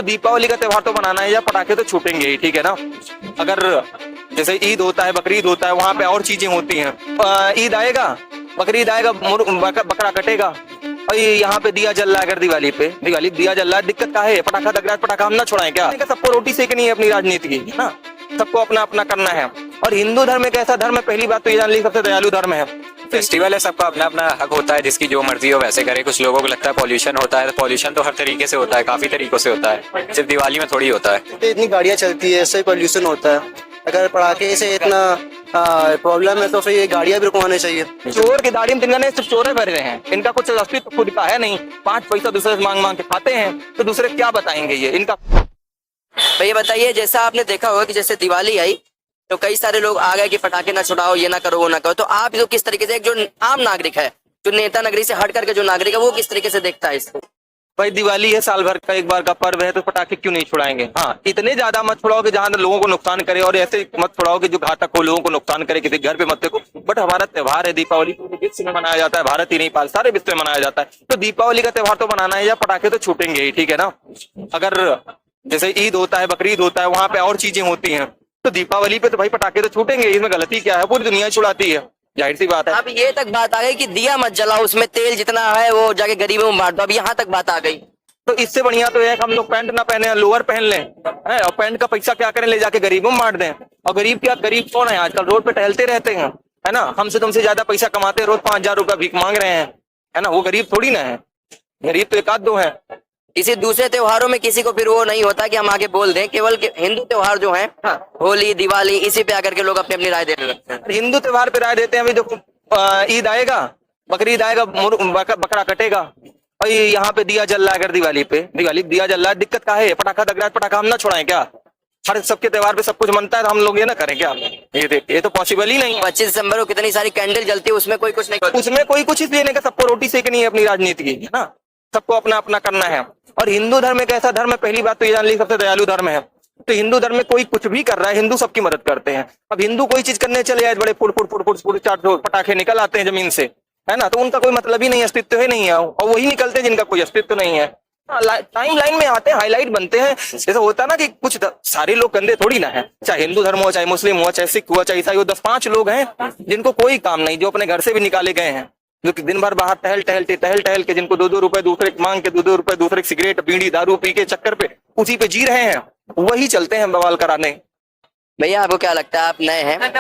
दीपावली का त्योहार तो मनाना है या पटाखे तो छूटेंगे ही, ठीक है ना। अगर जैसे ईद होता है, बकरीद होता है, वहां पे और चीजें होती हैं। ईद आएगा, बकरीद आएगा, बकरा कटेगा, और यहाँ पे दिया जल रहा है। अगर दिवाली दिया जल रहा है, दिक्कत क्या है? पटाखा लग रहा है, पटाखा हम ना छुड़ाएं क्या? सबको रोटी सेकनी है अपनी राजनीति की, है ना। सबको अपना अपना करना है। और हिंदू धर्म एक ऐसा धर्म है, पहली बात तो ये जान ली, सबसे दयालु धर्म है। फेस्टिवल है, सबका अपना अपना हक होता है, जिसकी जो मर्जी हो वैसे करे। कुछ लोगों को लगता है पॉल्यूशन होता है, तो पॉल्यूशन तो हर तरीके से होता है, काफी तरीकों से होता है, सिर्फ दिवाली में थोड़ी होता है। इतनी गाड़ियां चलती है, इससे पॉल्यूशन होता है। अगर पटाखे से इतना प्रॉब्लम है तो फिर ये गाड़ियां भी रुकवाने चाहिए। चोर की दाढ़ी में तिनका सिर्फ चोरे भर रहे हैं, इनका कुछ अस्तित्व खुद का है नहीं। 5 पैसा दूसरे से मांग मांग के खाते हैं, तो दूसरे क्या बताएंगे ये इनका। भैया बताइए, जैसा आपने देखा होगा कि जैसे दिवाली आई तो कई सारे लोग आ गए कि पटाखे ना छुड़ाओ, ये ना करो, वो ना करो, तो आप जो किस तरीके से, एक जो आम नागरिक है, जो नेता नगरी से हट करके जो नागरिक है, वो किस तरीके से देखता है इसको? भाई दिवाली है, साल भर का एक बार का पर्व है, तो पटाखे क्यों नहीं छुड़ाएंगे। हाँ, इतने ज्यादा मत छुड़ाओ कि जहां लोगों को नुकसान करे, और ऐसे मत छुड़ाओ कि जो घातक हो, लोगों को नुकसान करे, किसी घर पे मत को। बट हमारा त्योहार है दीपावली, पूरे विश्व में मनाया जाता है, भारत ही नहीं पाल सारे विश्व में मनाया जाता है। तो दीपावली का त्योहार तो मनाना है या पटाखे तो छूटेंगे ही, ठीक है ना। अगर जैसे ईद होता है, बकरीद होता है, वहां पे और चीजें होती हैं, तो दीपावली पे तो भाई पटाखे तो छूटेंगे। इसमें गलती क्या है? पूरी दुनिया छुड़ाती है, जाहिर सी बात है। अब ये तक बात आ गई कि दिया मत जलाओ, उसमें तेल जितना है वो जाके गरीबों में बांट दो, अब यहाँ तक बात आ गई। तो इससे बढ़िया तो है कि हम लोग पैंट ना पहने, लोअर पहन लें, है, और पैंट का पैसा क्या करें, ले जाके गरीबों में बांट दें। और गरीब कौन है? आजकल रोड पे टहलते रहते हैं, है ना। हमसे तुमसे ज्यादा पैसा कमाते हैं, रोज 5,000 रुपया भीख मांग रहे हैं, है ना। वो गरीब थोड़ी ना है, गरीब तो 1-2 है। किसी दूसरे त्योहारों में किसी को फिर वो नहीं होता कि हम आगे बोल दें, केवल हिंदू त्योहार जो है, होली, दिवाली, इसी पे आकर के लोग अपनी अपनी राय देने लगते हैं। हिंदू त्योहार पे राय देते हैं। अभी देखो, ईद आएगा, बकरीद आएगा, बकरा कटेगा, और यहाँ पे दिया जल रहा है। अगर दिवाली दिया जल रहा है, दिक्कत क्या है? पटाखा लग रहा है, पटाखा हम ना छुड़ाएं क्या? हर सबके त्योहार पे सब कुछ मनता है, तो हम लोग ये ना करें क्या? ये तो पॉसिबल ही नहीं। 25 दिसंबर को कितनी सारी कैंडल जलती है, उसमें कोई कुछ नहीं, उसमें कोई कुछ इसलिए नहीं, सबको रोटी सेकनी है अपनी राजनीति की, है ना। सबको अपना अपना करना है। और हिंदू धर्म एक ऐसा धर्म है, पहली बात तो ये जान ली, सबसे दयालु धर्म है। तो हिंदू धर्म में कोई कुछ भी कर रहा है, हिंदू सबकी मदद करते हैं। अब हिंदू कोई चीज करने चले जाए, बड़े फुड़ 4 पटाखे निकल आते हैं जमीन से, है ना, तो उनका कोई मतलब ही नहीं, अस्तित्व ही नहीं है। और वही निकलते हैं जिनका कोई अस्तित्व नहीं है, टाइम लाइन में आते हैं, हाईलाइट बनते हैं। जैसे होता है ना कि कुछ सारे लोग गंदे थोड़ी ना है, चाहे हिंदू धर्म हो, चाहे मुस्लिम हो, चाहे सिख हुआ, चाहे ईसाई हो। 10-5 लोग हैं जिनको कोई काम नहीं, जो अपने घर से भी निकाले गए हैं, जो कि दिन भर बाहर टहल के, जिनको 2-2 रुपए दूसरे मांग के, 2-2 रुपए दूसरे सिगरेट, बीड़ी, दारू पी के चक्कर पे उसी पे जी रहे हैं, वही चलते हैं बवाल कराने। भैया आपको क्या लगता है, आप नए हैं,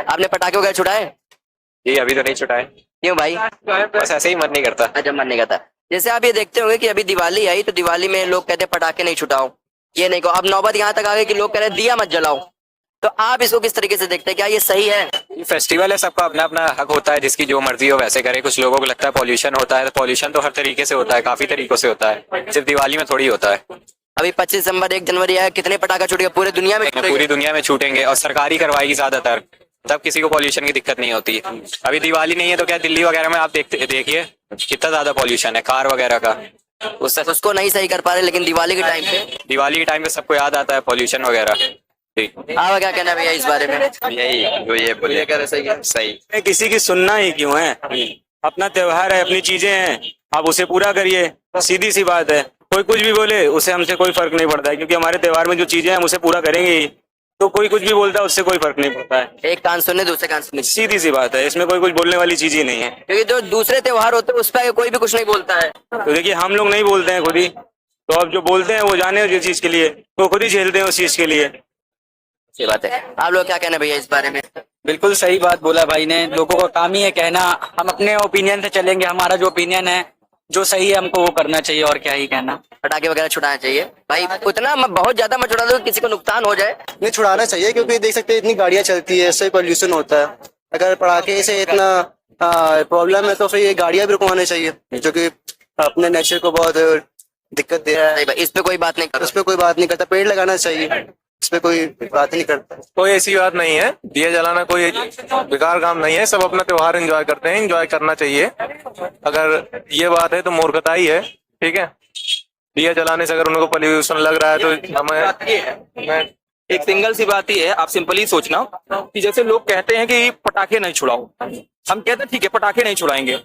आपने पटाखे वगैरह छुड़ाए? जी अभी तो नहीं छुटाए। क्यों भाई? बस ऐसे ही मन नहीं करता। अच्छा, मन नहीं करता। जैसे आप ये देखते होंगे कि अभी दिवाली आई, तो दिवाली में लोग कहते हैं पटाखे नहीं छुटाओ, ये नहीं कहो। अब नौबत यहाँ तक आ गई कि लोग कह रहे हैं दिया मत जलाओ, तो आप इसको किस तरीके से देखते हैं? क्या ये सही है? फेस्टिवल है, सबका अपना अपना हक होता है, जिसकी जो मर्जी हो वैसे करे। कुछ लोगों को लगता है पॉल्यूशन होता है, तो पॉल्यूशन तो हर तरीके से होता है, काफी तरीकों से होता है, सिर्फ दिवाली में थोड़ी होता है। अभी 25 दिसंबर, 1 जनवरी है, कितने पटाखा छूटेगा? पूरे दुनिया में पूरी दुनिया में छूटेंगे, और सरकारी करवाएगी ज्यादातर, तब किसी को पॉल्यूशन की दिक्कत नहीं होती। अभी दिवाली नहीं है तो क्या दिल्ली वगैरह में आप देखिए कितना ज्यादा पॉल्यूशन है, कार वगैरह का। उसको नहीं सही कर पा रहे, लेकिन दिवाली के टाइम पे सबको याद आता है पॉल्यूशन वगैरह। आप क्या कहना है भैया इस बारे में? यही जो ये बोलिए, कह रहे सही है, सही। किसी की सुनना ही क्यों है? अपना त्योहार है, अपनी चीजें हैं, आप उसे पूरा करिए, सीधी सी बात है। कोई कुछ भी बोले उससे हमसे कोई फर्क नहीं पड़ता है, क्योंकि हमारे त्योहार में जो चीजें हैं हम उसे पूरा करेंगे ही। तो कोई कुछ भी बोलता है उससे कोई फर्क नहीं पड़ता है। एक कान सुनने, दूसरे कान सुनने, सीधी सी बात है, इसमें कोई कुछ बोलने वाली चीज ही नहीं है। क्योंकि जो दूसरे त्योहार होते हैं उस पर कोई भी कुछ नहीं बोलता है। तो देखिए, हम लोग नहीं बोलते हैं खुद ही, तो अब जो बोलते हैं वो जाने जिस चीज के लिए, वो खुद ही झेलते हैं उस चीज के लिए। सही बात है। आप लोग क्या कहना भैया इस बारे में? बिल्कुल सही बात बोला भाई ने। लोगों का काम ही है कहना, हम अपने ओपिनियन से चलेंगे, हमारा जो ओपिनियन है, जो सही है, हमको वो करना चाहिए, और क्या ही कहना। पटाखे वगैरह छुड़ाना चाहिए भाई, उतना बहुत ज्यादा मत छुड़ा दो किसी को नुकसान हो जाए। नहीं, छुड़ाना चाहिए, क्योंकि देख सकते हैं इतनी गाड़ियां चलती है, इससे पॉल्यूशन होता है। अगर पटाखे से इतना प्रॉब्लम है तो फिर ये गाड़ियां भी रुकवाने चाहिए, जो कि अपने नेचर को बहुत दिक्कत दे रहा है। इस पे कोई बात नहीं करता, उस पर कोई बात नहीं करता। पेड़ लगाना चाहिए, इस पे कोई बात नहीं करता। कोई ऐसी बात नहीं है, दिया जलाना कोई बेकार काम नहीं है, सब अपना त्योहार एंजॉय करते हैं, एंजॉय करना चाहिए। अगर ये बात है तो मूर्खता ही है, ठीक है। दिया जलाने से अगर उनको पोल्यूशन लग रहा है तो हमें एक सिंगल सी बात ही है, आप सिंपली सोचना कि जैसे लोग कहते हैं कि पटाखे नहीं छुड़ाओ, हम कहते हैं ठीक है पटाखे नहीं छुड़ाएंगे,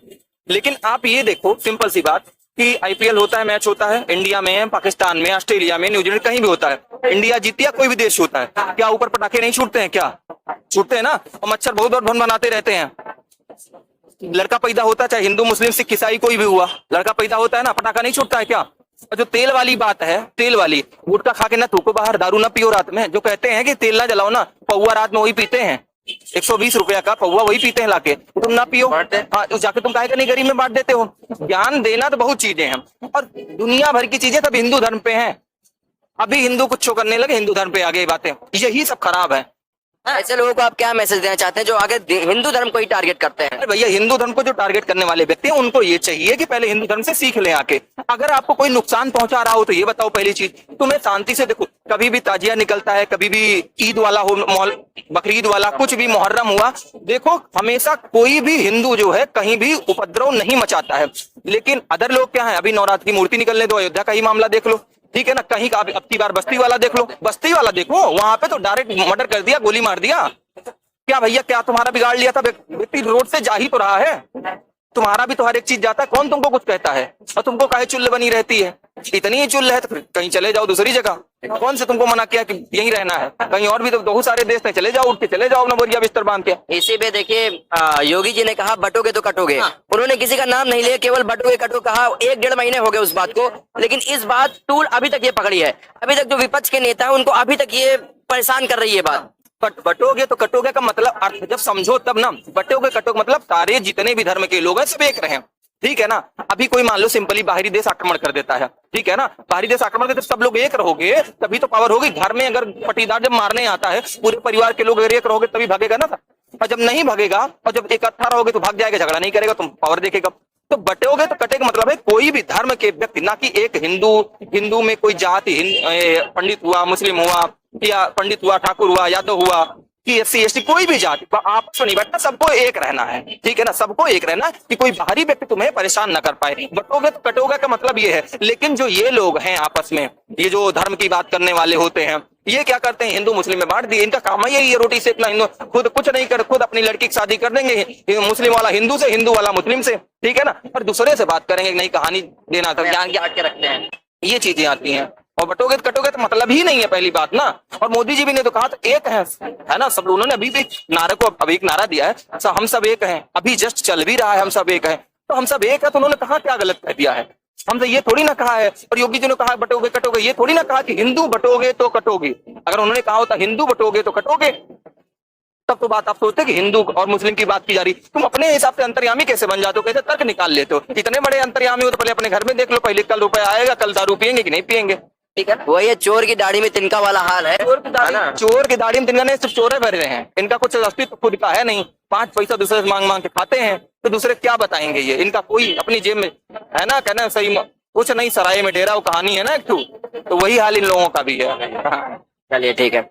लेकिन आप ये देखो सिंपल सी बात, कि आईपीएल होता है, मैच होता है, इंडिया में, पाकिस्तान में, ऑस्ट्रेलिया में, न्यूजीलैंड, कहीं भी होता है, इंडिया जीती या कोई भी देश होता है, क्या ऊपर पटाखे नहीं छूटते हैं? क्या छूटते हैं ना? और मच्छर बहुत बहुत भन बनाते रहते हैं। लड़का पैदा होता है, चाहे हिंदू मुस्लिम सिख ईसाई कोई भी हुआ, लड़का पैदा होता है ना, पटाखा नहीं छूटता है क्या? और जो तेल वाली बात है, तेल वाली, गुटखा खा के ना थूको बाहर, दारू ना पियो रात में, जो कहते हैं कि तेल ना जलाओ ना, पौवा रात में वही पीते हैं, 120 रुपया का पौवा वही पीते हैं लाके, तुम ना पियो। हाँ, तो जाके तुम काहे का नहीं गरीब में बांट देते हो? ज्ञान देना तो बहुत चीजें हैं, और दुनिया भर की चीजें सब हिंदू धर्म पे हैं। अभी हिंदू कुछ करने लगे, हिंदू धर्म पे आ गई बातें, यही सब खराब है। ऐसे लोगों को आप क्या मैसेज देना चाहते हैं जो आगे हिंदू धर्म को ही टारगेट करते हैं? अरे भैया, हिंदू धर्म को जो टारगेट करने वाले व्यक्ति हैं उनको ये चाहिए कि पहले हिंदू धर्म से सीख लें आके। अगर आपको कोई नुकसान पहुंचा रहा हो तो ये बताओ पहली चीज, तुम्हें शांति से देखो, कभी भी ताजिया निकलता है, कभी भी ईद वाला हो, बकरीद वाला, कुछ भी मुहर्रम हुआ, देखो हमेशा कोई भी हिंदू जो है कहीं भी उपद्रव नहीं मचाता है। लेकिन अदर लोग क्या है, अभी नवरात्र की मूर्ति निकलने दो, अयोध्या का ही मामला देख लो, ठीक है ना, कहीं का अब की बार बस्ती वाला देख लो, बस्ती वाला देखो, वहां पे तो डायरेक्ट मर्डर कर दिया, गोली मार दिया। क्या भैया, क्या तुम्हारा बिगाड़ लिया था? व्यक्ति रोड से जा ही तो रहा है, तुम्हारा भी तो हर एक चीज जाता है, कौन तुमको कुछ कहता है? और तुमको काहे चुल्ल बनी रहती है? इतनी ही चुल्ल है तो फिर कहीं चले जाओ दूसरी जगह, कौन से तुमको मना किया कि यहीं रहना है? कहीं और भी तो बहुत सारे देश हैं, चले जाओ, उठ के चले जाओ अपना बोरिया बिस्तर बांध के। इसी पे देखिए योगी जी ने कहा बटोगे तो कटोगे, उन्होंने किसी का नाम नहीं लिया, केवल बटोगे कटो कहा, 1-1.5 महीने हो गए उस बात को, लेकिन इस बात टूल अभी तक ये पकड़ी है, अभी तक जो विपक्ष के नेता है उनको अभी तक ये परेशान कर रही है बात। बटोगे तो कटोगे का मतलब अर्थ जब समझो तब ना, बटोगे कटोगे मतलब सारे जितने भी धर्म के लोग हैं सब एक रहे, ठीक है ना। अभी कोई मान लो सिंपली बाहरी देश आक्रमण कर देता है, ठीक है ना, बाहरी देश आक्रमण करते सब लोग एक रहोगे तभी तो पावर होगी। घर में अगर पटीदार जब मारने आता है, पूरे परिवार के लोग अगर एक रहोगे तभी भागेगा ना, और जब नहीं भागेगा और जब इकट्ठा रहोगे तो भाग जाएगा, झगड़ा नहीं करेगा, तुम पावर देखेगा। तो बटोगे तो कटेगा मतलब है कोई भी धर्म के व्यक्ति, ना कि एक हिंदू में कोई जाति, पंडित हुआ, मुस्लिम हुआ, या पंडित हुआ, ठाकुर हुआ, यादव हुआ, कि SC ST कोई भी जाति, आपस में नहीं बैठना, सबको एक रहना है, ठीक है ना, सबको एक रहना कि कोई बाहरी व्यक्ति तुम्हें परेशान ना कर पाए। बटोगे तो कटोगे का मतलब ये है। लेकिन जो ये लोग हैं आपस में, ये जो धर्म की बात करने वाले होते हैं, ये क्या करते हैं, हिंदू मुस्लिम में बांट दिए, इनका काम है ये रोटी सेकना, हिंदू खुद कुछ नहीं कर, खुद अपनी लड़की की शादी कर देंगे, मुस्लिम वाला हिंदू से, हिंदू वाला मुस्लिम से, ठीक है ना, और दूसरे से बात करेंगे, नई कहानी देना था, ज्ञान के के रखते हैं, ये चीजें आती हैं। और बटोगे तो कटोगे तो मतलब ही नहीं है पहली बात ना। और मोदी जी भी ने तो कहा था एक है ना, सब उन्होंने अभी भी नारे को अभी एक नारा दिया है, हम सब एक हैं, अभी जस्ट चल भी रहा है हम सब एक हैं, तो हम सब एक है, तो उन्होंने कहा क्या गलत कह दिया है? हमसे ये थोड़ी ना कहा है। और योगी जी ने कहा बटोगे कटोगे, ये थोड़ी ना कहा कि हिंदू बटोगे तो कटोगे। अगर उन्होंने कहा होता हिंदू बटोगे तो कटोगे, तब तो बात आप सोचते कि हिंदू और मुस्लिम की बात की जा रही। तुम अपने हिसाब से अंतर्यामी कैसे बन जाते हो, कैसे तर्क निकाल लेते हो? इतने बड़े अंतर्यामी हो तो पहले अपने घर में देख लो, पहले कल रुपया आएगा, कल दारू पियेंगे कि नहीं पियेंगे, ठीक है। वही है, चोर की दाढ़ी में तिनका वाला हाल है। चोर की दाढ़ी में तिनका नहीं, सिर्फ चोरे भर रहे हैं, इनका कुछ अस्तित्व खुद का है नहीं, 5 पैसा दूसरे से मांग मांग के खाते हैं, तो दूसरे क्या बताएंगे? ये इनका कोई अपनी जेब में है ना, कहना सही कुछ नहीं, सराय में डेरा वो कहानी है ना एक, तो वही हाल इन लोगों का भी है। चलिए ठीक है।